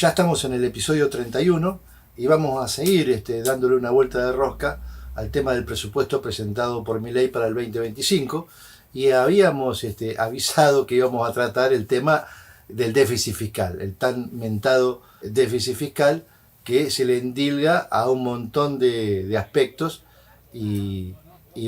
Ya estamos en el episodio 31 y vamos a seguir dándole una vuelta de rosca al tema del presupuesto presentado por Milei para el 2025, y habíamos avisado que íbamos a tratar el tema del déficit fiscal, el tan mentado déficit fiscal que se le endilga a un montón de aspectos y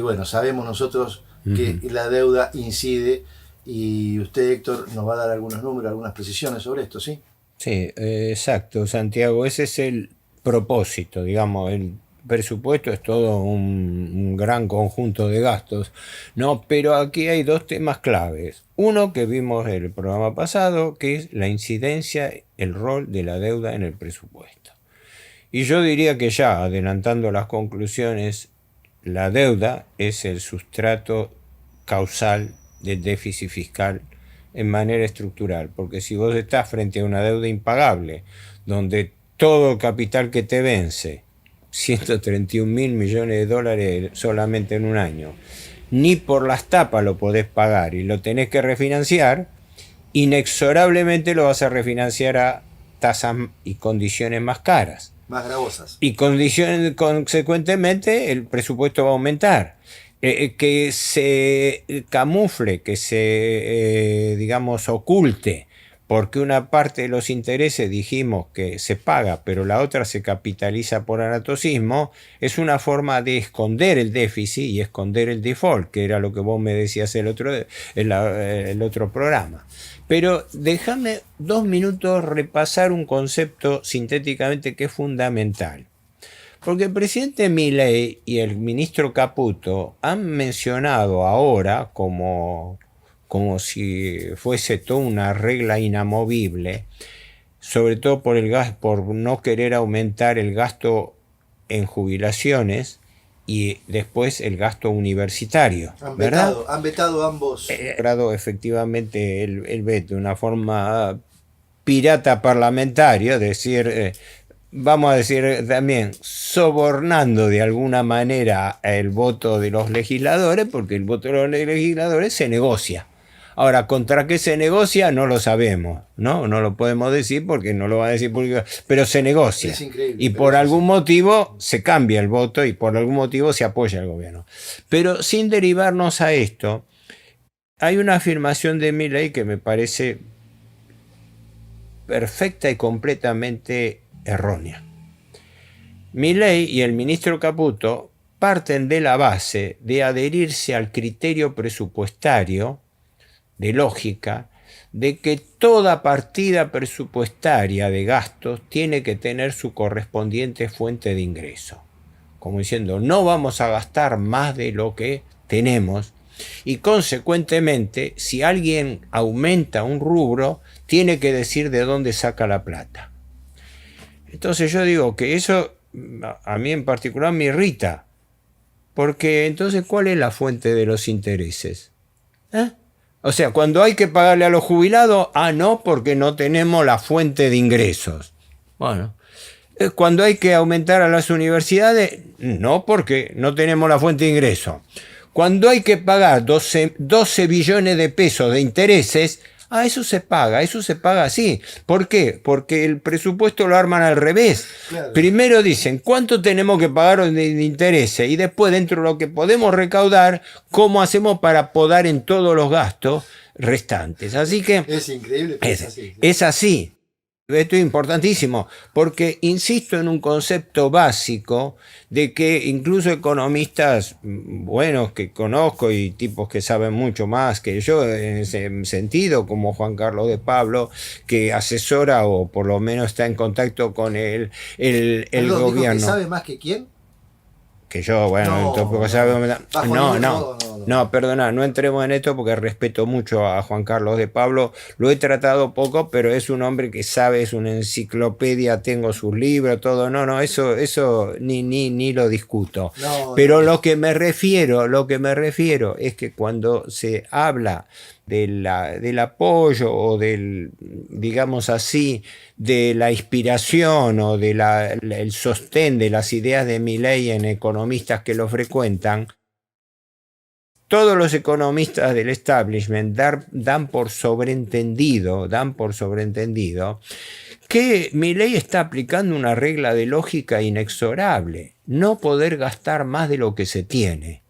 bueno, sabemos nosotros que la deuda incide, y usted, Héctor, nos va a dar algunos números, algunas precisiones sobre esto, ¿sí? Sí, exacto, Santiago, ese es el propósito, digamos, el presupuesto es todo un gran conjunto de gastos, ¿no? Pero aquí hay dos temas claves. Uno que vimos en el programa pasado, que es la incidencia, el rol de la deuda en el presupuesto. Y yo diría que ya, adelantando las conclusiones, la deuda es el sustrato causal del déficit fiscal en manera estructural, porque si vos estás frente a una deuda impagable, donde todo el capital que te vence, 131.000 millones de dólares solamente en un año, ni por las tapas lo podés pagar y lo tenés que refinanciar, inexorablemente lo vas a refinanciar a tasas y condiciones más caras. Más gravosas. Y consecuentemente el presupuesto va a aumentar. Que se camufle, que se, digamos, oculte, porque una parte de los intereses dijimos que se paga, pero la otra se capitaliza por anatocismo, es una forma de esconder el déficit y esconder el default, que era lo que vos me decías el otro programa. Pero déjame 2 minutos repasar un concepto sintéticamente que es fundamental. Porque el presidente Milei y el ministro Caputo han mencionado ahora, como si fuese toda una regla inamovible, sobre todo por no querer aumentar el gasto en jubilaciones y después el gasto universitario. Han vetado ambos. Logrado efectivamente el veto de una forma pirata parlamentaria, decir... vamos a decir también, sobornando de alguna manera el voto de los legisladores, porque el voto de los legisladores se negocia. Ahora, ¿contra qué se negocia? No lo sabemos, ¿no? No lo podemos decir porque no lo va a decir público, pero se negocia. Es increíble. Y por algún motivo se cambia el voto y por algún motivo se apoya al gobierno. Pero sin derivarnos a esto, hay una afirmación de Milei que me parece perfecta y completamente errónea. Milei y el ministro Caputo parten de la base de adherirse al criterio presupuestario de lógica de que toda partida presupuestaria de gastos tiene que tener su correspondiente fuente de ingreso. Como diciendo, no vamos a gastar más de lo que tenemos, y consecuentemente, si alguien aumenta un rubro, tiene que decir de dónde saca la plata. Entonces yo digo que eso a mí en particular me irrita, porque entonces ¿cuál es la fuente de los intereses? O sea, cuando hay que pagarle a los jubilados, no, porque no tenemos la fuente de ingresos. Bueno, cuando hay que aumentar a las universidades, no, porque no tenemos la fuente de ingresos. Cuando hay que pagar 12 billones de pesos de intereses, eso se paga así. ¿Por qué? Porque el presupuesto lo arman al revés. Claro. Primero dicen cuánto tenemos que pagar de intereses y después, dentro de lo que podemos recaudar, cómo hacemos para podar en todos los gastos restantes. Así que es increíble, pero es así. Es así. Esto es importantísimo, porque insisto en un concepto básico de que incluso economistas buenos que conozco y tipos que saben mucho más que yo en ese sentido, como Juan Carlos de Pablo, que asesora o por lo menos está en contacto con el gobierno. ¿Dijo que sabe más que quién? Que yo, bueno, tampoco sabe. No, perdona, no entremos en esto porque respeto mucho a Juan Carlos de Pablo. Lo he tratado poco, pero es un hombre que sabe, es una enciclopedia, tengo sus libros, todo. No, eso ni lo discuto. Pero lo que me refiero es que cuando se habla del apoyo o del, digamos así, de la inspiración o el sostén de las ideas de Milei en economistas que lo frecuentan, todos los economistas del establishment dan por sobreentendido que Milei está aplicando una regla de lógica inexorable, no poder gastar más de lo que se tiene.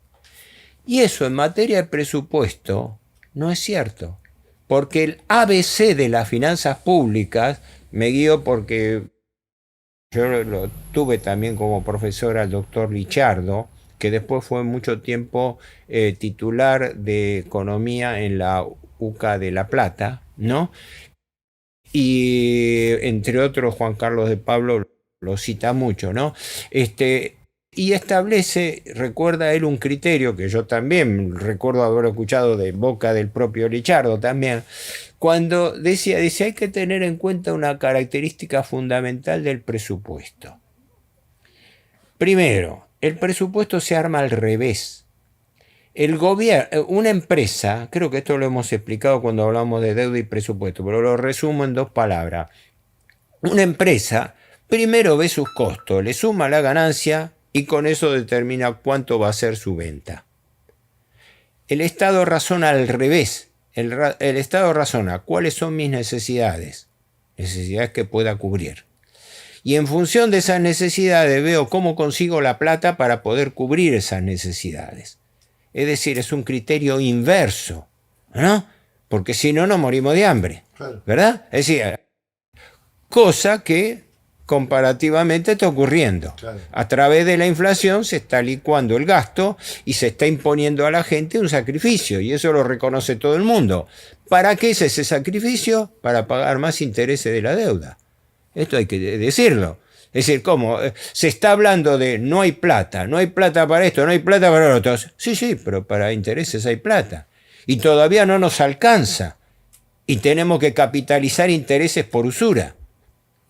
Y eso en materia de presupuesto no es cierto, porque el ABC de las finanzas públicas, me guío porque yo lo tuve también como profesor al doctor Lichardo, que después fue mucho tiempo titular de economía en la UCA de La Plata, ¿no? Y entre otros Juan Carlos de Pablo lo cita mucho, ¿no? Y establece, recuerda él un criterio que yo también recuerdo haber escuchado de boca del propio Lichardo también, cuando dice hay que tener en cuenta una característica fundamental del presupuesto. Primero, el presupuesto se arma al revés. El gobierno, una empresa, creo que esto lo hemos explicado cuando hablamos de deuda y presupuesto, pero lo resumo en 2 palabras. Una empresa primero ve sus costos, le suma la ganancia y con eso determina cuánto va a ser su venta. El Estado razona al revés. El Estado razona cuáles son mis necesidades que pueda cubrir. Y en función de esas necesidades veo cómo consigo la plata para poder cubrir esas necesidades. Es decir, es un criterio inverso, ¿no? Porque si no, nos morimos de hambre, claro. ¿Verdad? Es decir, cosa que comparativamente está ocurriendo. Claro. A través de la inflación se está licuando el gasto y se está imponiendo a la gente un sacrificio, y eso lo reconoce todo el mundo. ¿Para qué es ese sacrificio? Para pagar más intereses de la deuda. Esto hay que decirlo. Es decir, ¿cómo? Se está hablando de no hay plata para esto, no hay plata para lo otro. Sí, pero para intereses hay plata. Y todavía no nos alcanza. Y tenemos que capitalizar intereses por usura.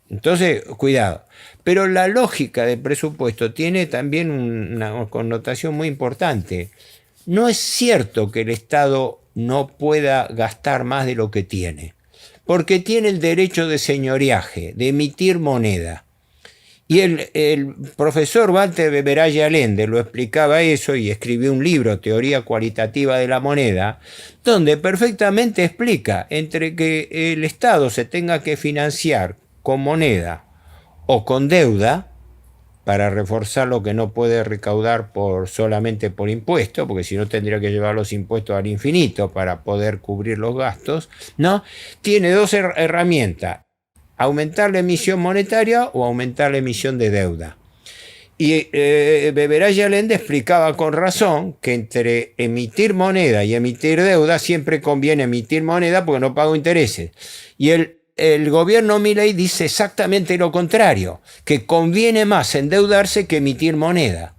Entonces, cuidado. Pero la lógica del presupuesto tiene también una connotación muy importante. No es cierto que el Estado no pueda gastar más de lo que tiene, porque tiene el derecho de señoreaje, de emitir moneda. Y el profesor Walter Beberaya Allende lo explicaba eso y escribió un libro, Teoría Cualitativa de la Moneda, donde perfectamente explica entre que el Estado se tenga que financiar con moneda o con deuda para reforzar lo que no puede recaudar solamente por impuestos, porque si no tendría que llevar los impuestos al infinito para poder cubrir los gastos, ¿no? Tiene 2 herramientas: aumentar la emisión monetaria o aumentar la emisión de deuda. Y Beberaya Allende explicaba con razón que entre emitir moneda y emitir deuda siempre conviene emitir moneda porque no pago intereses. Y el gobierno Milei dice exactamente lo contrario, que conviene más endeudarse que emitir moneda.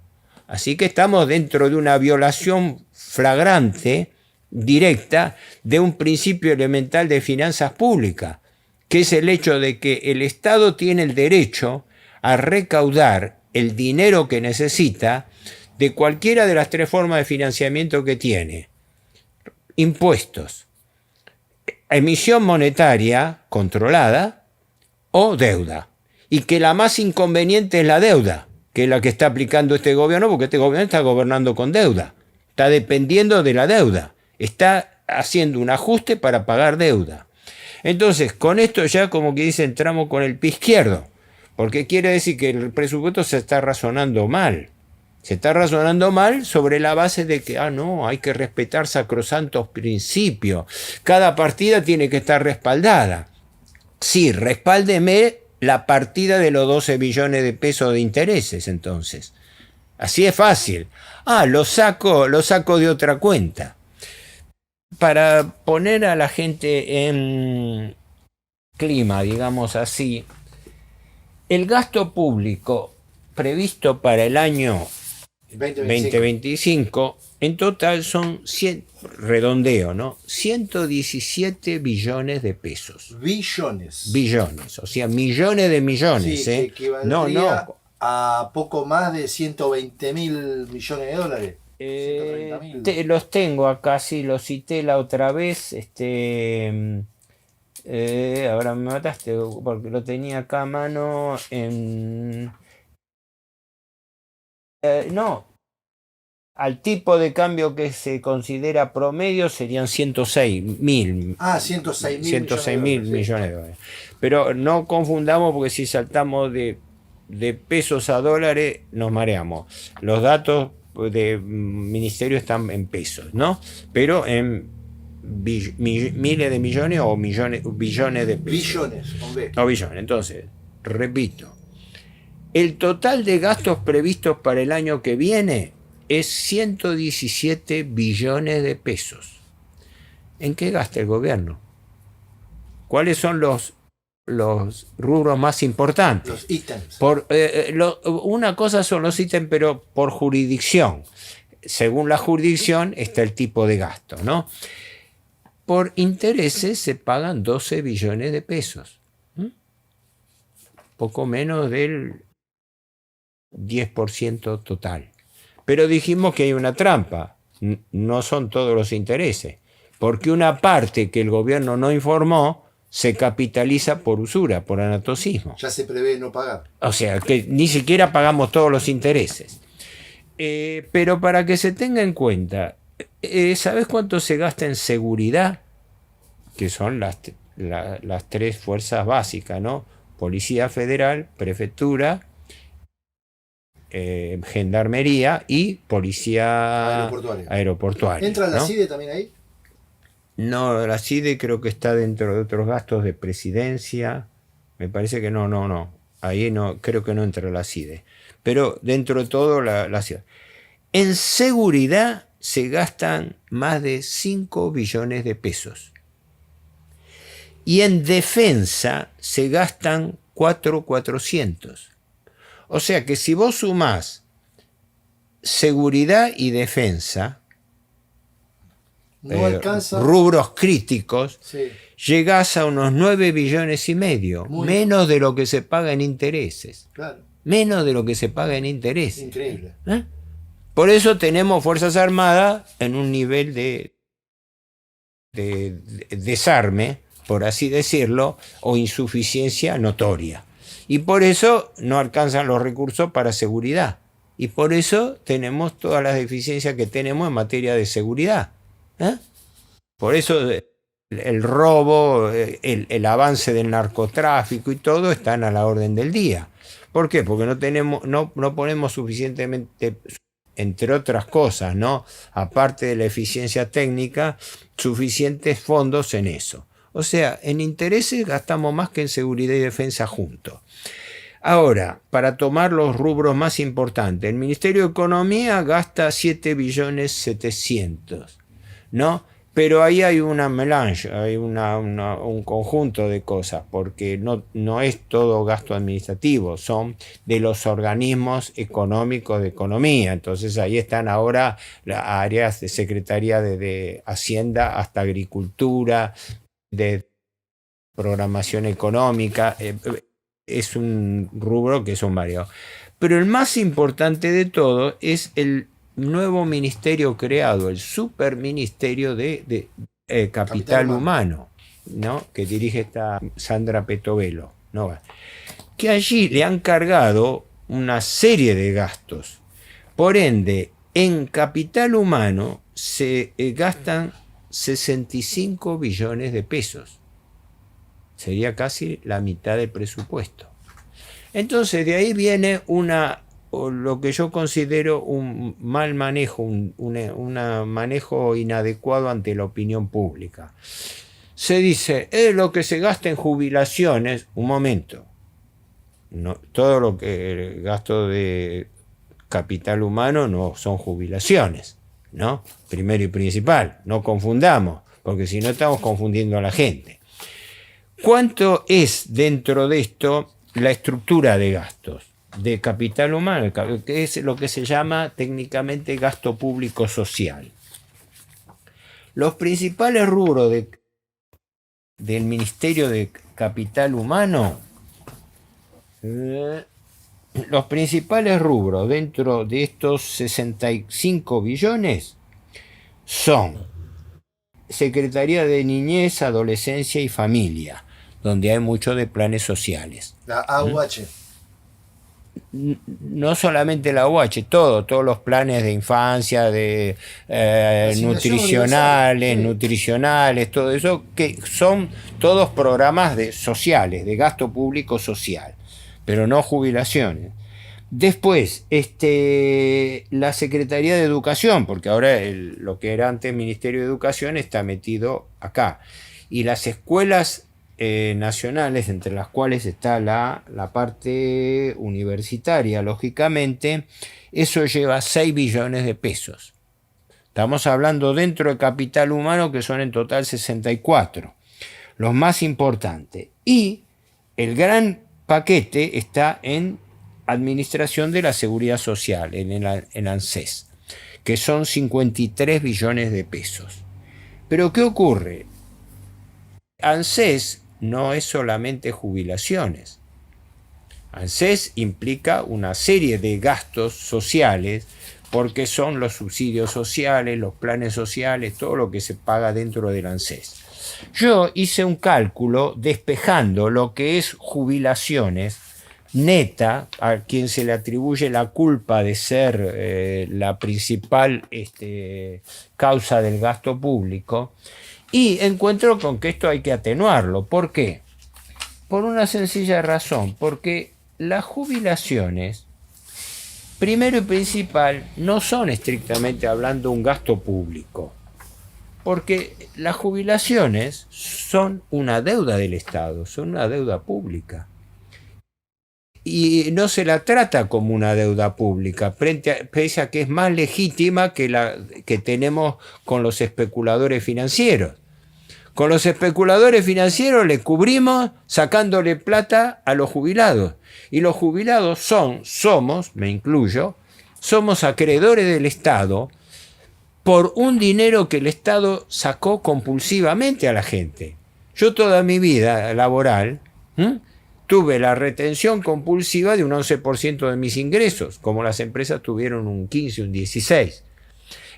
Así que estamos dentro de una violación flagrante, directa, de un principio elemental de finanzas públicas, que es el hecho de que el Estado tiene el derecho a recaudar el dinero que necesita de cualquiera de las 3 formas de financiamiento que tiene: impuestos, emisión monetaria controlada o deuda. Y que la más inconveniente es la deuda, que es la que está aplicando este gobierno, porque este gobierno está gobernando con deuda, está dependiendo de la deuda, está haciendo un ajuste para pagar deuda. Entonces, con esto ya, como que dice, entramos con el pie izquierdo, porque quiere decir que el presupuesto se está razonando mal. Se está razonando mal sobre la base de que, no, hay que respetar sacrosantos principios. Cada partida tiene que estar respaldada. Sí, respáldeme la partida de los 12 billones de pesos de intereses, entonces. Así es fácil. Lo saco de otra cuenta. Para poner a la gente en clima, digamos así, el gasto público previsto para el año 2025 en total son redondeo, ¿no? 117 billones de pesos. Billones, o sea, millones de millones. Sí, que equivaldría a poco más de 120.000 millones de dólares. 130.000. Los tengo acá, sí, los cité la otra vez. Ahora me mataste porque lo tenía acá a mano en... no, al tipo de cambio que se considera promedio serían 106.000. 106.000 millones de dólares. Pero no confundamos, porque si saltamos de pesos a dólares nos mareamos. Los datos del ministerio están en pesos, ¿no? Pero en miles de millones o billones de pesos. Billones, hombre. No, billones. Entonces, repito, el total de gastos previstos para el año que viene es 117 billones de pesos. ¿En qué gasta el gobierno? ¿Cuáles son los rubros más importantes? Los ítems. Una cosa son los ítems, pero por jurisdicción. Según la jurisdicción está el tipo de gasto, ¿no? Por intereses se pagan 12 billones de pesos. Poco menos del 10% total. Pero dijimos que hay una trampa. No son todos los intereses. Porque una parte que el gobierno no informó se capitaliza por usura, por anatocismo. Ya se prevé no pagar. O sea, que ni siquiera pagamos todos los intereses. Pero para que se tenga en cuenta, ¿sabes cuánto se gasta en seguridad? Que son las tres fuerzas básicas, ¿no? Policía Federal, Prefectura, Gendarmería y Policía Aeroportuaria. ¿Entra la ¿no? CIDE también ahí? No, la CIDE creo que está dentro de otros gastos de presidencia. Me parece que no. Ahí no, creo que no entra la CIDE. Pero dentro de todo la CIDE. En seguridad se gastan más de 5 billones de pesos. Y en defensa se gastan 4.400. O sea que si vos sumás seguridad y defensa, no alcanza. Rubros críticos, Sí. llegás a unos 9 billones y medio, menos de lo que se paga en intereses. Claro. Menos de lo que se paga en intereses. Increíble. Por eso tenemos Fuerzas Armadas en un nivel de desarme, por así decirlo, o insuficiencia notoria. Y por eso no alcanzan los recursos para seguridad. Y por eso tenemos todas las deficiencias que tenemos en materia de seguridad. Por eso el robo, el avance del narcotráfico y todo están a la orden del día. ¿Por qué? Porque no ponemos suficientemente, entre otras cosas, ¿no? Aparte de la eficiencia técnica, suficientes fondos en eso. O sea, en intereses gastamos más que en seguridad y defensa juntos. Ahora, para tomar los rubros más importantes, el Ministerio de Economía gasta 7 billones 700, ¿no? Pero ahí hay una melange, hay un conjunto de cosas, porque no es todo gasto administrativo, son de los organismos económicos de economía. Entonces ahí están ahora las áreas de Secretaría de Hacienda hasta Agricultura, de programación económica. Es un rubro que son varios. Pero el más importante de todo es el nuevo ministerio creado, el superministerio de Capital Humano, ¿no? Que dirige esta Sandra Petovelo, ¿no? Que allí le han cargado una serie de gastos. Por ende, en Capital Humano se gastan 65 billones de pesos. Sería casi la mitad del presupuesto. Entonces de ahí viene lo que yo considero un mal manejo, un manejo inadecuado ante la opinión pública. Se dice, lo que se gasta en jubilaciones, un momento, no, todo lo que el gasto de Capital Humano no son jubilaciones, ¿no? Primero y principal, no confundamos, porque si no estamos confundiendo a la gente. ¿Cuánto es dentro de esto la estructura de gastos de Capital Humano, que es lo que se llama técnicamente gasto público social? Los principales rubros del Ministerio de Capital Humano, los principales rubros dentro de estos 65 billones son Secretaría de Niñez, Adolescencia y Familia, donde hay mucho de planes sociales. La AUH. no solamente la UH, todos los planes de infancia, de nutricionales, sí. nutricionales, todo eso, que son todos programas sociales, de gasto público social, pero no jubilaciones. Después, la Secretaría de Educación, porque ahora lo que era antes Ministerio de Educación está metido acá. Y las escuelas nacionales, entre las cuales está la parte universitaria, lógicamente, eso lleva 6 billones de pesos. Estamos hablando dentro de capital humano, que son en total 64, los más importantes. Y el gran paquete está en Administración de la Seguridad Social, en ANSES, que son 53 billones de pesos. Pero ¿qué ocurre? ANSES no es solamente jubilaciones. ANSES implica una serie de gastos sociales, porque son los subsidios sociales, los planes sociales, todo lo que se paga dentro del ANSES. Yo hice un cálculo despejando lo que es jubilaciones neta, a quien se le atribuye la culpa de ser la principal causa del gasto público, y encuentro con que esto hay que atenuarlo. ¿Por qué? Por una sencilla razón, porque las jubilaciones, primero y principal, no son estrictamente hablando un gasto público, porque las jubilaciones son una deuda del Estado, son una deuda pública. Y no se la trata como una deuda pública, pese a que es más legítima que la que tenemos con los especuladores financieros. Con los especuladores financieros le cubrimos sacándole plata a los jubilados. Y los jubilados somos, me incluyo, somos acreedores del Estado por un dinero que el Estado sacó compulsivamente a la gente. Yo toda mi vida laboral tuve la retención compulsiva de un 11% de mis ingresos, como las empresas tuvieron un 15, un 16%.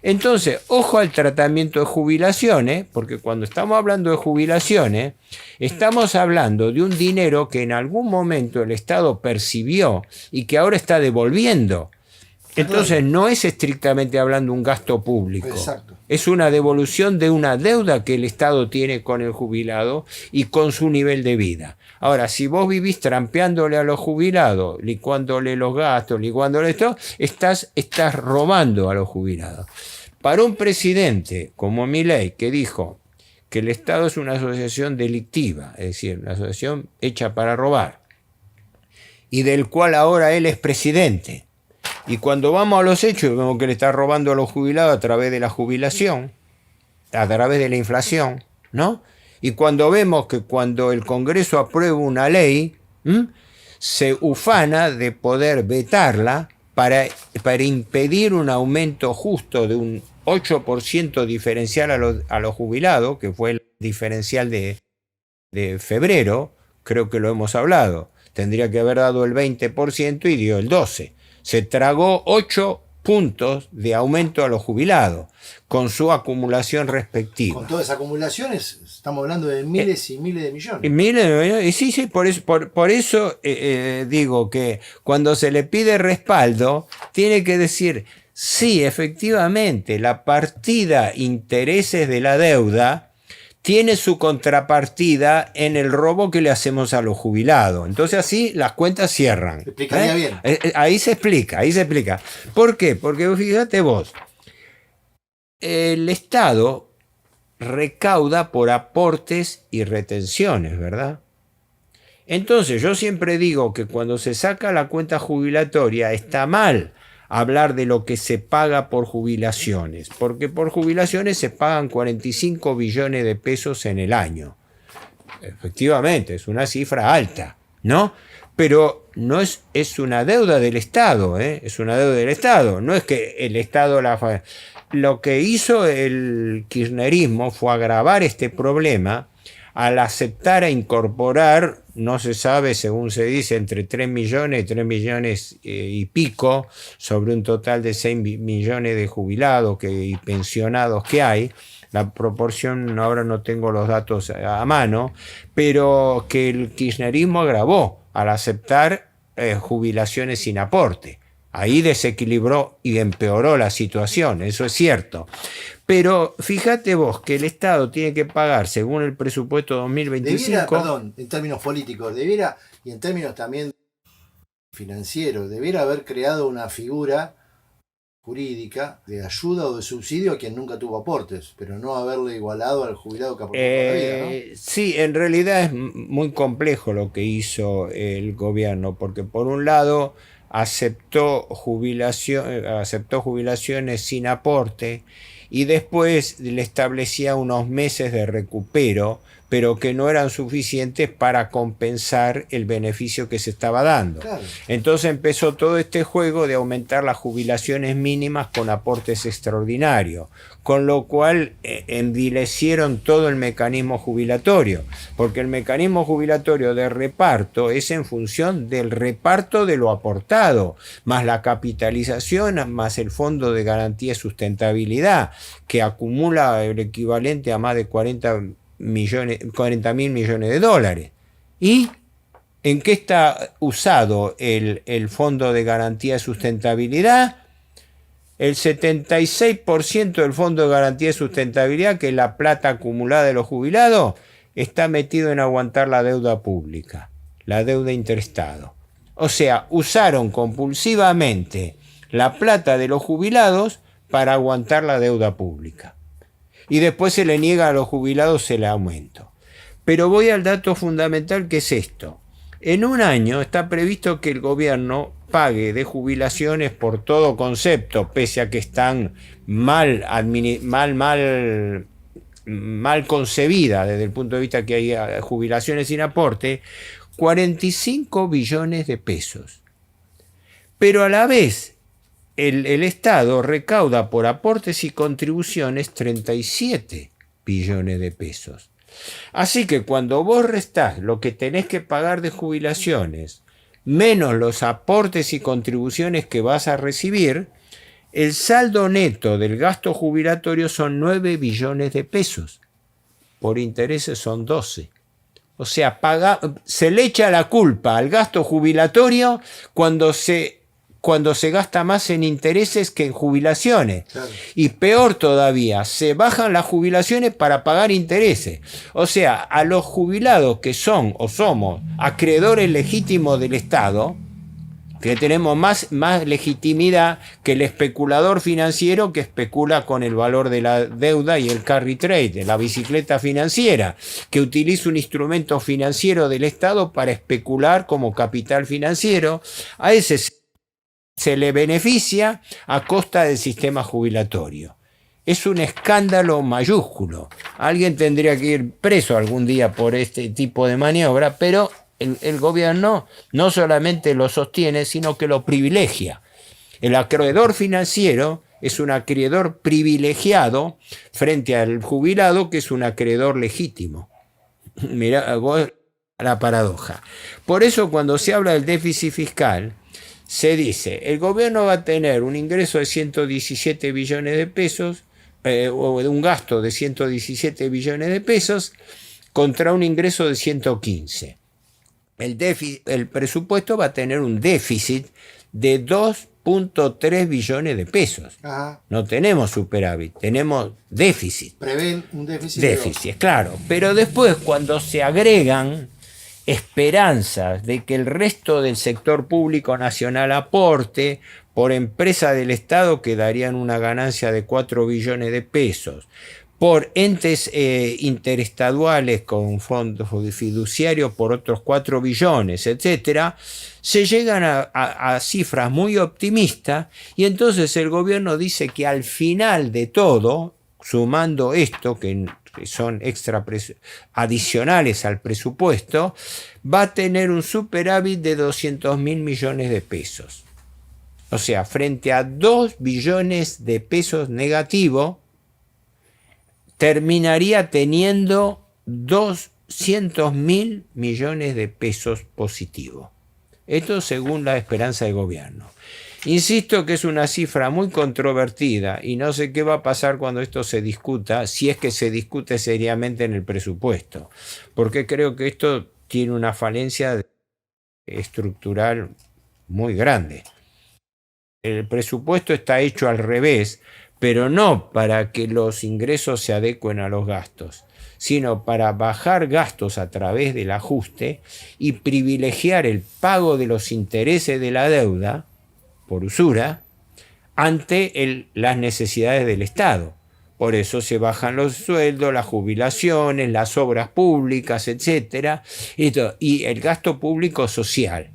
Entonces, ojo al tratamiento de jubilaciones, porque cuando estamos hablando de jubilaciones, estamos hablando de un dinero que en algún momento el Estado percibió y que ahora está devolviendo. Entonces, no es estrictamente hablando un gasto público. Exacto. Es una devolución de una deuda que el Estado tiene con el jubilado y con su nivel de vida. Ahora, si vos vivís trampeándole a los jubilados, licuándole los gastos, licuándole esto, estás robando a los jubilados. Para un presidente como Milei, que dijo que el Estado es una asociación delictiva, es decir, una asociación hecha para robar, y del cual ahora él es presidente, y cuando vamos a los hechos vemos que le está robando a los jubilados a través de la jubilación, a través de la inflación, ¿no? Y cuando vemos que cuando el Congreso aprueba una ley, se ufana de poder vetarla para impedir un aumento justo de un 8% diferencial a los jubilados, que fue el diferencial de febrero, creo que lo hemos hablado. Tendría que haber dado el 20% y dio el 12%. Se tragó 8 puntos de aumento a los jubilados, con su acumulación respectiva. Con todas esas acumulaciones, estamos hablando de miles y miles de millones. Y sí, por eso digo que cuando se le pide respaldo, tiene que decir, sí, efectivamente, la partida intereses de la deuda tiene su contrapartida en el robo que le hacemos a los jubilados. Entonces así las cuentas cierran. Explicaría bien. Ahí se explica. ¿Por qué? Porque fíjate vos, el Estado recauda por aportes y retenciones, ¿verdad? Entonces yo siempre digo que cuando se saca la cuenta jubilatoria está mal hablar de lo que se paga por jubilaciones, porque por jubilaciones se pagan 45 billones de pesos en el año. Efectivamente, es una cifra alta, ¿no? Pero no es una deuda del Estado, es una deuda del Estado, no es que el Estado la... Lo que hizo el kirchnerismo fue agravar este problema al aceptar e incorporar, no se sabe, según se dice, entre 3 millones y pico, sobre un total de 6 millones de jubilados y pensionados que hay. La proporción, ahora no tengo los datos a mano, pero que el kirchnerismo agravó al aceptar jubilaciones sin aporte. Ahí desequilibró y empeoró la situación, eso es cierto. Pero fíjate vos que el Estado tiene que pagar, según el presupuesto 2025... Perdón, en términos políticos, debiera, y en términos también financieros, debiera haber creado una figura jurídica de ayuda o de subsidio a quien nunca tuvo aportes, pero no haberle igualado al jubilado que aportó toda la vida, ¿no? Sí, en realidad es muy complejo lo que hizo el gobierno, porque por un lado aceptó jubilaciones sin aporte y después le establecía unos meses de recupero, pero que no eran suficientes para compensar el beneficio que se estaba dando. Claro. Entonces empezó todo este juego de aumentar las jubilaciones mínimas con aportes extraordinarios, con lo cual envilecieron todo el mecanismo jubilatorio, porque el mecanismo jubilatorio de reparto es en función del reparto de lo aportado, más la capitalización, más el Fondo de Garantía y Sustentabilidad, que acumula el equivalente a más de 40.000 millones de dólares. ¿Y en qué está usado el Fondo de Garantía y Sustentabilidad? El 76% del Fondo de Garantía y Sustentabilidad, que es la plata acumulada de los jubilados, está metido en aguantar la deuda pública, la deuda interestado. O sea, usaron compulsivamente la plata de los jubilados para aguantar la deuda pública. Y después se le niega a los jubilados el aumento. Pero voy al dato fundamental, que es esto. En un año está previsto que el gobierno pague de jubilaciones por todo concepto, pese a que están mal concebidas desde el punto de vista que hay jubilaciones sin aporte, 45 billones de pesos. Pero a la vez el Estado recauda por aportes y contribuciones 37 billones de pesos. Así que cuando vos restás lo que tenés que pagar de jubilaciones, menos los aportes y contribuciones que vas a recibir, el saldo neto del gasto jubilatorio son 9 billones de pesos. Por intereses son 12. O sea, se le echa la culpa al gasto jubilatorio cuando se gasta más en intereses que en jubilaciones. Claro. Y peor todavía, se bajan las jubilaciones para pagar intereses. O sea, a los jubilados que son o somos acreedores legítimos del Estado, que tenemos más legitimidad que el especulador financiero que especula con el valor de la deuda y el carry trade, la bicicleta financiera, que utiliza un instrumento financiero del Estado para especular como capital financiero. A ese se le beneficia a costa del sistema jubilatorio. Es un escándalo mayúsculo. Alguien tendría que ir preso algún día por este tipo de maniobra, pero el gobierno no solamente lo sostiene, sino que lo privilegia. El acreedor financiero es un acreedor privilegiado frente al jubilado, que es un acreedor legítimo. Mirá vos la paradoja. Por eso, cuando se habla del déficit fiscal, se dice, el gobierno va a tener un ingreso de 117 billones de pesos, o de un gasto de 117 billones de pesos, contra un ingreso de 115. El presupuesto va a tener un déficit de 2.3 billones de pesos. Ajá. No tenemos superávit, tenemos déficit. Prevén un déficit. Déficit, claro. Pero después, cuando se agregan esperanzas de que el resto del sector público nacional aporte, por empresa del Estado quedarían una ganancia de 4 billones de pesos, por entes interestaduales con fondos fiduciarios por otros 4 billones, etc., se llegan a cifras muy optimistas, y entonces el gobierno dice que al final de todo, sumando esto, que son adicionales al presupuesto, va a tener un superávit de 200.000 millones de pesos. O sea, frente a 2 billones de pesos negativo, terminaría teniendo 200.000 millones de pesos positivos. Esto según la esperanza del gobierno. Insisto que es una cifra muy controvertida y no sé qué va a pasar cuando esto se discuta, si es que se discute seriamente en el presupuesto, porque creo que esto tiene una falencia estructural muy grande. El presupuesto está hecho al revés, pero no para que los ingresos se adecuen a los gastos, sino para bajar gastos a través del ajuste y privilegiar el pago de los intereses de la deuda por usura ante las necesidades del Estado. Por eso se bajan los sueldos, las jubilaciones, las obras públicas, etc. Y el gasto público social.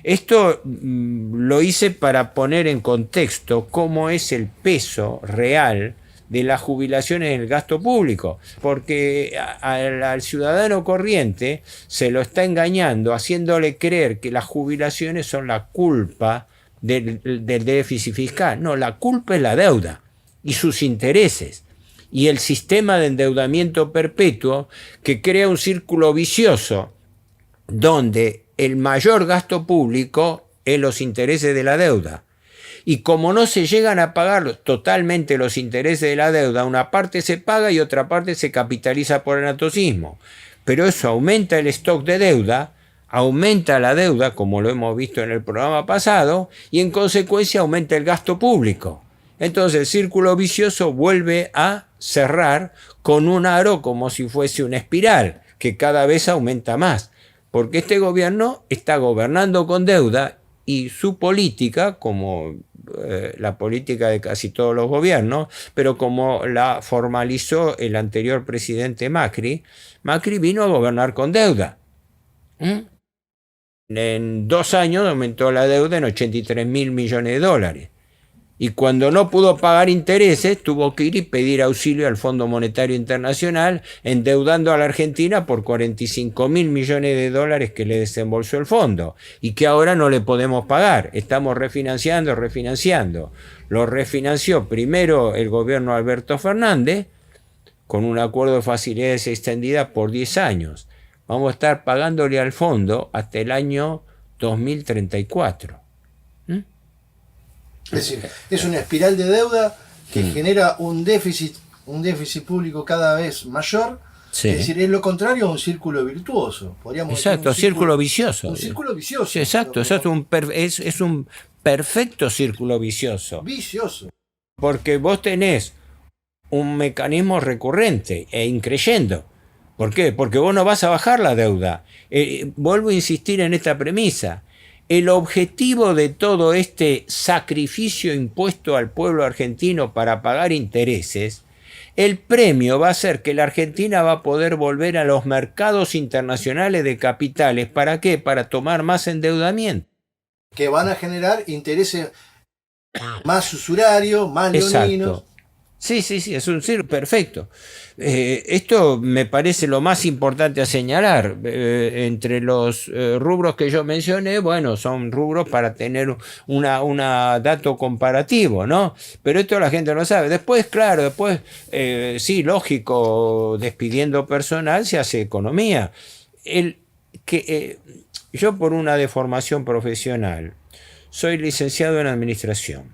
Esto lo hice para poner en contexto cómo es el peso real de las jubilaciones en el gasto público, porque al ciudadano corriente se lo está engañando, haciéndole creer que las jubilaciones son la culpa del déficit fiscal. No, la culpa es la deuda y sus intereses y el sistema de endeudamiento perpetuo que crea un círculo vicioso donde el mayor gasto público es los intereses de la deuda. Y como no se llegan a pagar totalmente los intereses de la deuda, una parte se paga y otra parte se capitaliza por anatocismo. Pero eso aumenta el stock de deuda, aumenta la deuda, como lo hemos visto en el programa pasado, y en consecuencia aumenta el gasto público. Entonces el círculo vicioso vuelve a cerrar con un aro como si fuese una espiral, que cada vez aumenta más. Porque este gobierno está gobernando con deuda y su política, como la política de casi todos los gobiernos, pero como la formalizó el anterior presidente Macri, Macri vino a gobernar con deuda. En 2 años aumentó la deuda en 83.000 millones de dólares. Y cuando no pudo pagar intereses, tuvo que ir y pedir auxilio al Fondo Monetario Internacional, endeudando a la Argentina por 45.000 millones de dólares que le desembolsó el fondo y que ahora no le podemos pagar. Estamos refinanciando. Lo refinanció primero el gobierno Alberto Fernández con un acuerdo de facilidades extendida por 10 años. Vamos a estar pagándole al fondo hasta el año 2034. Es decir, es una espiral de deuda que genera un déficit público cada vez mayor. Sí. Es decir, es lo contrario a un círculo virtuoso. Exacto, círculo vicioso. Un círculo vicioso. Sí, exacto, es un perfecto círculo vicioso. Vicioso. Porque vos tenés un mecanismo recurrente e increyendo. ¿Por qué? Porque vos no vas a bajar la deuda. Vuelvo a insistir en esta premisa. El objetivo de todo este sacrificio impuesto al pueblo argentino para pagar intereses, el premio va a ser que la Argentina va a poder volver a los mercados internacionales de capitales. ¿Para qué? Para tomar más endeudamiento. Que van a generar intereses más usurarios, más leoninos. Exacto. Sí, es un círculo perfecto. Esto me parece lo más importante a señalar. Entre los rubros que yo mencioné, bueno, son rubros para tener un dato comparativo, ¿no? Pero esto la gente no sabe. Después, claro, sí, lógico, despidiendo personal se hace economía. Yo por una deformación profesional soy licenciado en administración.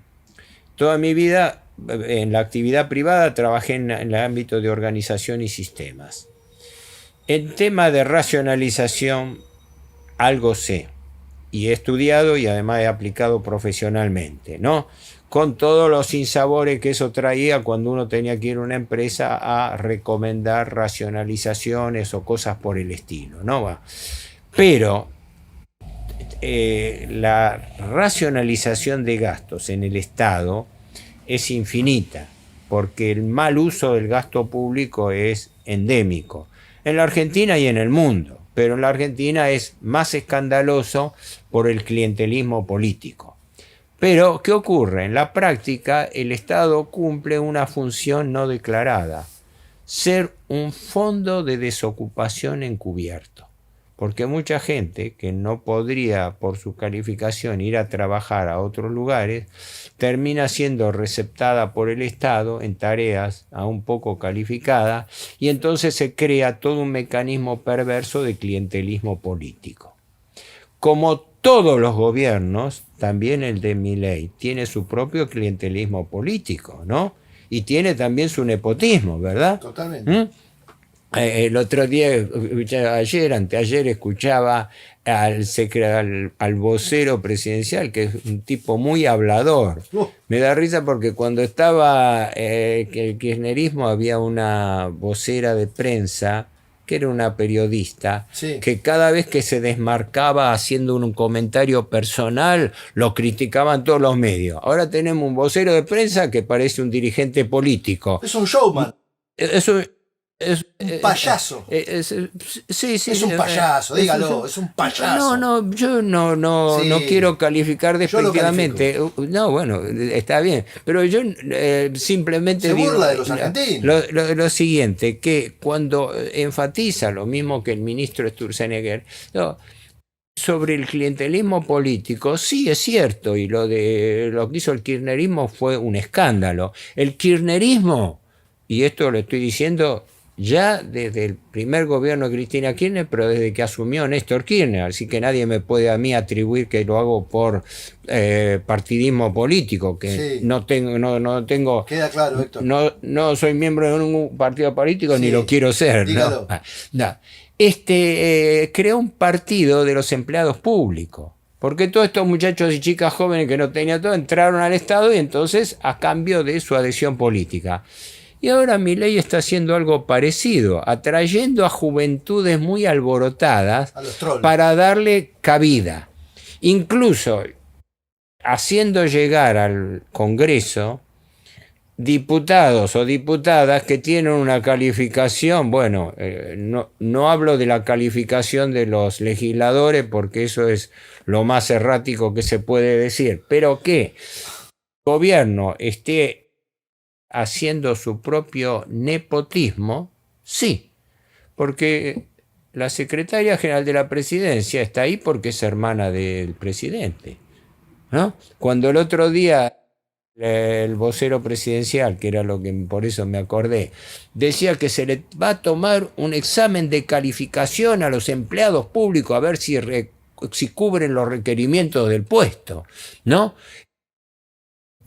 Toda mi vida en la actividad privada trabajé en el ámbito de organización y sistemas. En tema de racionalización algo sé y he estudiado y además he aplicado profesionalmente, ¿no? Con todos los sinsabores que eso traía cuando uno tenía que ir a una empresa a recomendar racionalizaciones o cosas por el estilo, ¿no? Pero la racionalización de gastos en el Estado es infinita, porque el mal uso del gasto público es endémico en la Argentina y en el mundo, pero en la Argentina es más escandaloso por el clientelismo político. Pero, ¿qué ocurre? En la práctica, el Estado cumple una función no declarada, ser un fondo de desocupación encubierto. Porque mucha gente que no podría por su calificación ir a trabajar a otros lugares, termina siendo receptada por el Estado en tareas aún poco calificadas y entonces se crea todo un mecanismo perverso de clientelismo político. Como todos los gobiernos, también el de Milei tiene su propio clientelismo político, ¿no? Y tiene también su nepotismo, ¿verdad? Totalmente. El otro día, anteayer, escuchaba al vocero presidencial, que es un tipo muy hablador. Me da risa porque cuando estaba el kirchnerismo había una vocera de prensa, que era una periodista, Sí. que cada vez que se desmarcaba haciendo un comentario personal, lo criticaban todos los medios. Ahora tenemos un vocero de prensa que parece un dirigente político. Es un showman, Eso es un payaso. sí, sí, Es un payaso, dígalo, es un payaso. Yo no Sí. quiero calificar Yo lo despectivamente. No, bueno, está bien. Pero yo simplemente Se digo burla de los argentinos. lo siguiente, que cuando enfatiza lo mismo que el ministro Sturzenegger, no, sobre el clientelismo político, sí es cierto, y lo que hizo el kirchnerismo fue un escándalo. El kirchnerismo, y esto lo estoy diciendo ya desde el primer gobierno de Cristina Kirchner, pero desde que asumió Néstor Kirchner, así que nadie me puede a mí atribuir que lo hago por partidismo político, que Sí. no tengo, Queda claro, Héctor. no soy miembro de ningún partido político, Sí. ni lo quiero ser. Dígalo. No. Creó un partido de los empleados públicos. Porque todos estos muchachos y chicas jóvenes que no tenían todo entraron al Estado y entonces a cambio de su adhesión política. Y ahora Milei está haciendo algo parecido, atrayendo a juventudes muy alborotadas A los trolls. para darle cabida. Incluso haciendo llegar al Congreso diputados o diputadas que tienen una calificación, bueno, no hablo de la calificación de los legisladores porque eso es lo más errático que se puede decir, pero que el gobierno esté haciendo su propio nepotismo, sí, porque la secretaria general de la presidencia está ahí porque es hermana del presidente, ¿no? Cuando el otro día el vocero presidencial, que era lo que por eso me acordé, decía que se le va a tomar un examen de calificación a los empleados públicos a ver si cubren los requerimientos del puesto, ¿no?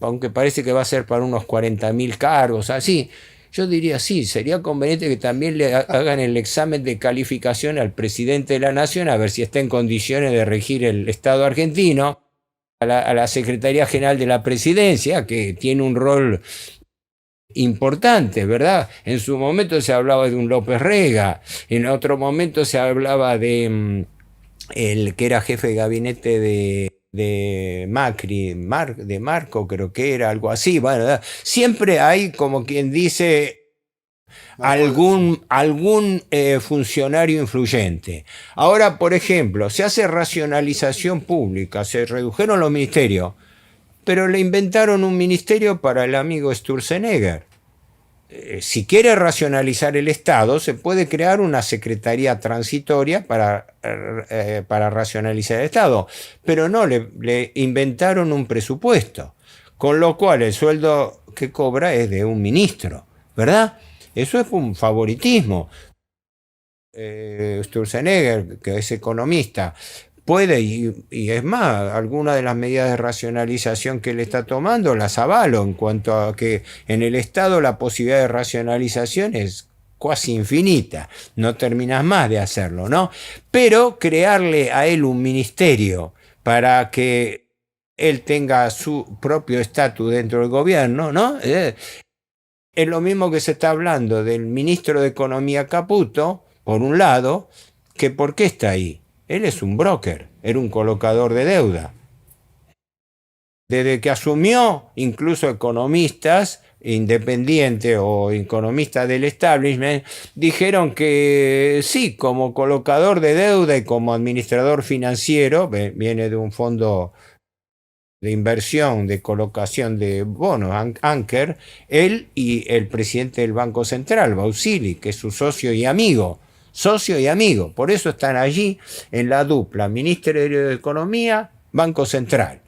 Aunque parece que va a ser para unos 40.000 cargos, así. Yo diría, sí, sería conveniente que también le hagan el examen de calificación al presidente de la Nación a ver si está en condiciones de regir el Estado argentino, a la Secretaría General de la Presidencia, que tiene un rol importante, ¿verdad? En su momento se hablaba de un López Rega, en otro momento se hablaba de el que era jefe de gabinete de Macri, de Marco, creo que era algo así. Bueno, siempre hay, como quien dice, algún funcionario influyente. Ahora, por ejemplo, se hace racionalización pública, se redujeron los ministerios, pero le inventaron un ministerio para el amigo Sturzenegger. Si quiere racionalizar el Estado, se puede crear una secretaría transitoria para racionalizar el Estado, pero no, le inventaron un presupuesto, con lo cual el sueldo que cobra es de un ministro, ¿verdad? Eso es un favoritismo. Sturzenegger, que es economista, puede, y es más, algunas de las medidas de racionalización que él está tomando las avalo en cuanto a que en el Estado la posibilidad de racionalización es casi infinita, no terminas más de hacerlo, ¿no? Pero crearle a él un ministerio para que él tenga su propio estatus dentro del gobierno, ¿no? Es lo mismo que se está hablando del ministro de Economía Caputo, por un lado, que ¿por qué está ahí? Él es un broker, era un colocador de deuda. Desde que asumió, incluso economistas independientes o economistas del establishment dijeron que sí, como colocador de deuda y como administrador financiero, viene de un fondo de inversión, de colocación de bonos, Anker, él y el presidente del Banco Central, Bausili, que es su socio y amigo. Por eso están allí en la dupla, Ministerio de Economía, Banco Central.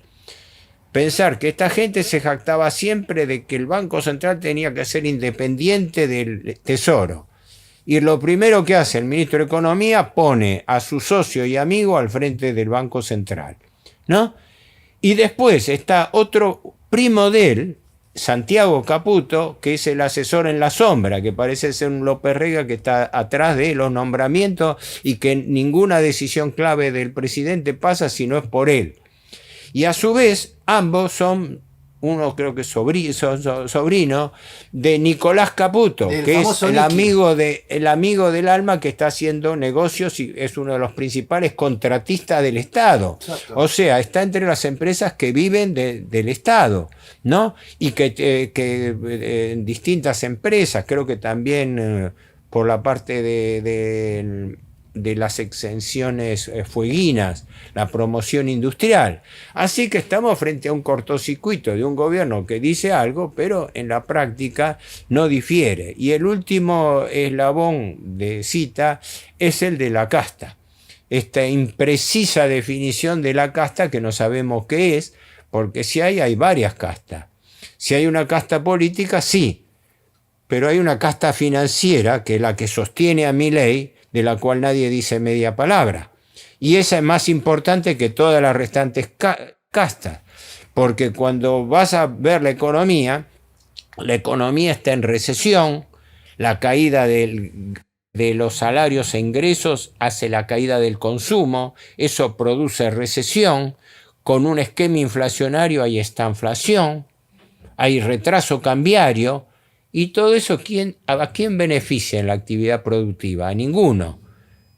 Pensar que esta gente se jactaba siempre de que el Banco Central tenía que ser independiente del Tesoro. Y lo primero que hace el ministro de Economía, pone a su socio y amigo al frente del Banco Central, ¿no? Y después está otro primo de él, Santiago Caputo, que es el asesor en la sombra, que parece ser un López Rega que está atrás de los nombramientos y que ninguna decisión clave del presidente pasa si no es por él. Y a su vez, ambos son, uno creo que es sobrino de Nicolás Caputo, que es el amigo del alma que está haciendo negocios y es uno de los principales contratistas del Estado. Exacto. O sea, está entre las empresas que viven del Estado, ¿no? Y que en distintas empresas, creo que también por la parte de las exenciones fueguinas, la promoción industrial. Así que estamos frente a un cortocircuito de un gobierno que dice algo, pero en la práctica no difiere. Y el último eslabón de cita es el de la casta. Esta imprecisa definición de la casta que no sabemos qué es, porque si hay varias castas. Si hay una casta política, sí, pero hay una casta financiera, que es la que sostiene a Milei, de la cual nadie dice media palabra. Y esa es más importante que todas las restantes castas, porque cuando vas a ver la economía está en recesión, la caída de los salarios e ingresos hace la caída del consumo, eso produce recesión, con un esquema inflacionario hay estanflación, hay retraso cambiario, y todo eso, ¿a quién beneficia en la actividad productiva? A ninguno.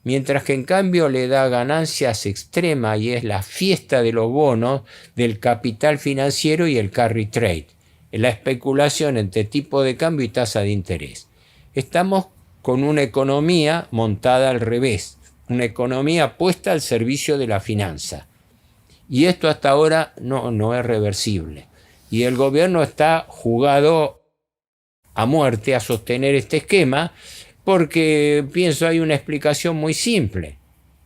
Mientras que en cambio le da ganancias extremas y es la fiesta de los bonos del capital financiero y el carry trade, la especulación entre tipo de cambio y tasa de interés. Estamos con una economía montada al revés, una economía puesta al servicio de la finanza. Y esto hasta ahora no es reversible. Y el gobierno está jugado a muerte a sostener este esquema, porque pienso hay una explicación muy simple,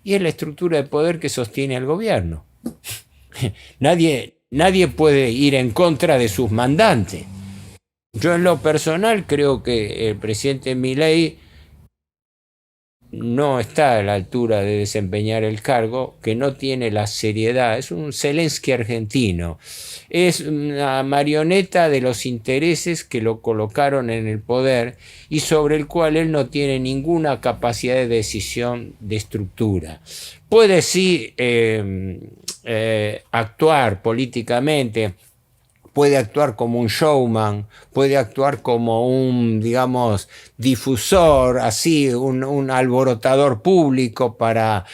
y es la estructura de poder que sostiene al gobierno. Nadie puede ir en contra de sus mandantes. Yo en lo personal creo que el presidente Milei no está a la altura de desempeñar el cargo, que no tiene la seriedad, es un Zelensky argentino, es una marioneta de los intereses que lo colocaron en el poder y sobre el cual él no tiene ninguna capacidad de decisión de estructura. Puede sí actuar políticamente, puede actuar como un showman, puede actuar como un, digamos, difusor, así, un alborotador público para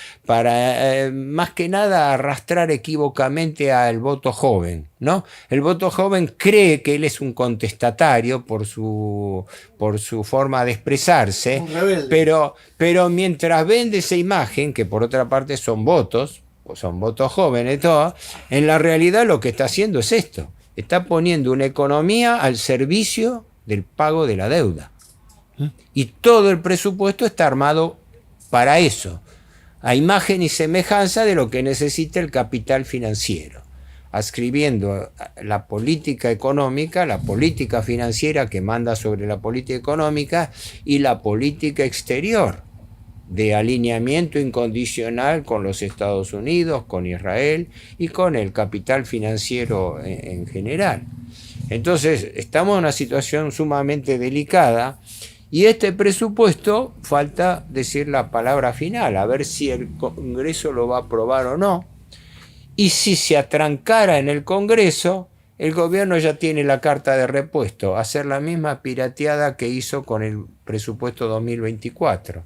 más que nada arrastrar equívocamente al voto joven, ¿no? El voto joven cree que él es un contestatario por su forma de expresarse, pero mientras vende esa imagen, que por otra parte son votos jóvenes, todo, en la realidad lo que está haciendo es esto. Está poniendo una economía al servicio del pago de la deuda. Y todo el presupuesto está armado para eso, a imagen y semejanza de lo que necesita el capital financiero, adscribiendo la política económica, la política financiera que manda sobre la política económica y la política exterior, de alineamiento incondicional con los Estados Unidos, con Israel y con el capital financiero en general. Entonces, estamos en una situación sumamente delicada y este presupuesto, falta decir la palabra final, a ver si el Congreso lo va a aprobar o no. Y si se atrancara en el Congreso, el gobierno ya tiene la carta de repuesto, hacer la misma pirateada que hizo con el presupuesto 2024.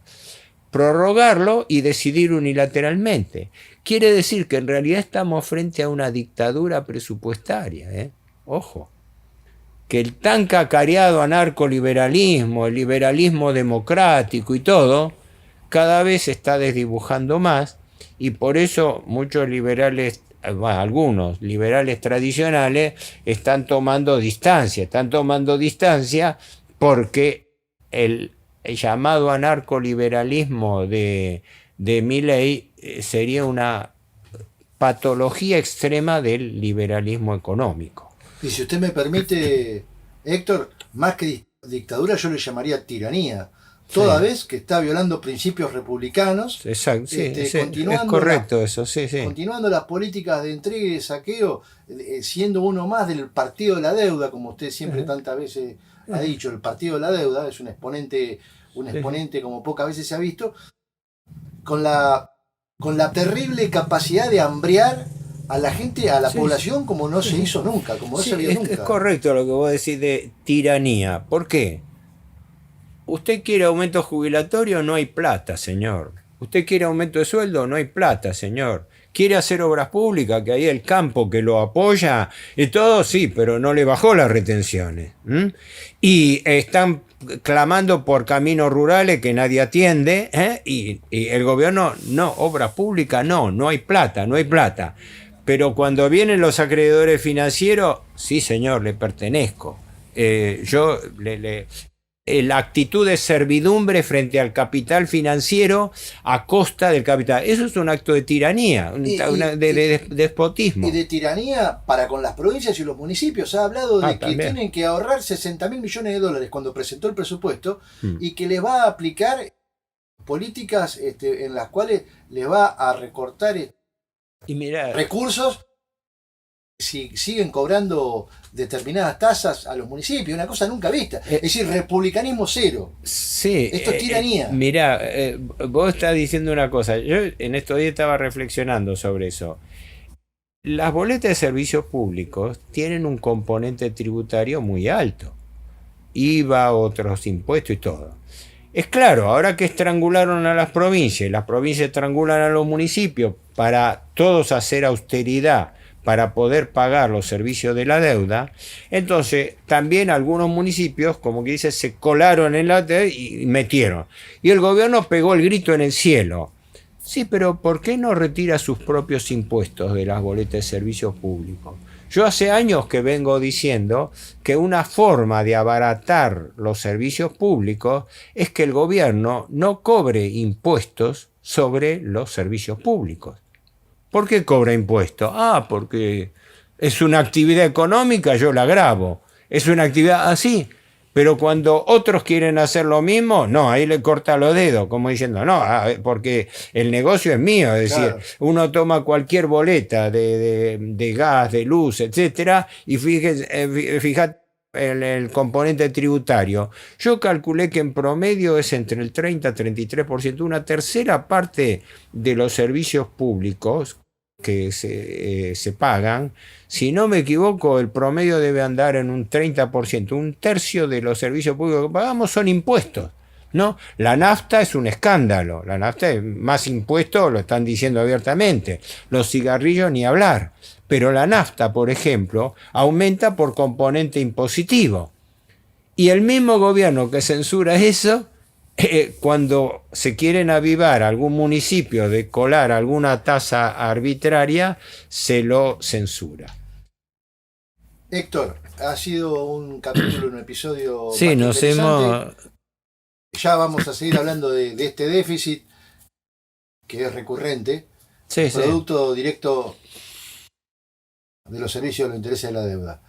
Prorrogarlo y decidir unilateralmente. Quiere decir que en realidad estamos frente a una dictadura presupuestaria. Ojo, que el tan cacareado anarcoliberalismo, el liberalismo democrático y todo, cada vez se está desdibujando más y por eso muchos liberales, algunos liberales tradicionales están tomando distancia porque el llamado anarcoliberalismo de Milei sería una patología extrema del liberalismo económico. Y si usted me permite, Héctor, más que dictadura yo le llamaría tiranía, toda vez que está violando principios republicanos. Exacto, sí, es continuando correcto eso, sí. Continuando las políticas de entrega y de saqueo, siendo uno más del partido de la deuda, como usted siempre tantas veces ha dicho, el partido de la deuda es un exponente como pocas veces se ha visto, con la terrible capacidad de hambrear a la gente, a la población, como no se hizo nunca, como no se vio nunca. Es correcto lo que vos decís de tiranía. ¿Por qué? ¿Usted quiere aumento jubilatorio? No hay plata, señor. ¿Usted quiere aumento de sueldo? No hay plata, señor. ¿Quiere hacer obras públicas? Que hay el campo que lo apoya y todo, sí, pero no le bajó las retenciones. Y están clamando por caminos rurales que nadie atiende, y el gobierno, no, obras públicas, no hay plata. Pero cuando vienen los acreedores financieros, sí, señor, le pertenezco. La actitud de servidumbre frente al capital financiero a costa del capital. Eso es un acto de tiranía, de despotismo. Y de tiranía para con las provincias y los municipios. Se ha hablado de que también tienen que ahorrar 60.000 millones de dólares cuando presentó el presupuesto y que les va a aplicar políticas en las cuales les va a recortar recursos si siguen cobrando determinadas tasas a los municipios, una cosa nunca vista. Es decir, republicanismo cero. Sí. Esto es tiranía. Mirá, vos estás diciendo una cosa. Yo en estos días estaba reflexionando sobre eso. Las boletas de servicios públicos tienen un componente tributario muy alto. IVA, otros impuestos y todo. Es claro, ahora que estrangularon a las provincias y las provincias estrangulan a los municipios para todos hacer austeridad, para poder pagar los servicios de la deuda, entonces también algunos municipios, como que dice, se colaron en la deuda y metieron. Y el gobierno pegó el grito en el cielo. Sí, pero ¿por qué no retira sus propios impuestos de las boletas de servicios públicos? Yo hace años que vengo diciendo que una forma de abaratar los servicios públicos es que el gobierno no cobre impuestos sobre los servicios públicos. ¿Por qué cobra impuestos? Porque es una actividad económica, yo la grabo. Es una actividad así. Pero cuando otros quieren hacer lo mismo, no, ahí le corta los dedos, como diciendo, no, porque el negocio es mío. Es decir, uno toma cualquier boleta de gas, de luz, etcétera, y fíjate el componente tributario. Yo calculé que en promedio es entre el 30 y 33%, una tercera parte de los servicios públicos que se pagan, si no me equivoco, el promedio debe andar en un 30%, un tercio de los servicios públicos que pagamos son impuestos, ¿no? La nafta es un escándalo, la nafta es más impuesto, lo están diciendo abiertamente, los cigarrillos ni hablar, pero la nafta, por ejemplo, aumenta por componente impositivo, y el mismo gobierno que censura eso, cuando se quieren avivar algún municipio de colar alguna tasa arbitraria, se lo censura. Héctor, ha sido un capítulo, un episodio sí, más nos interesante. Ya vamos a seguir hablando de este déficit que es recurrente, producto directo de los servicios de los intereses de la deuda.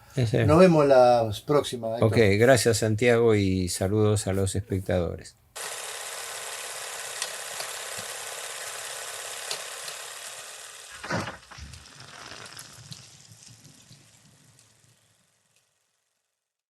Nos vemos la próxima. Ok, gracias Santiago y saludos a los espectadores.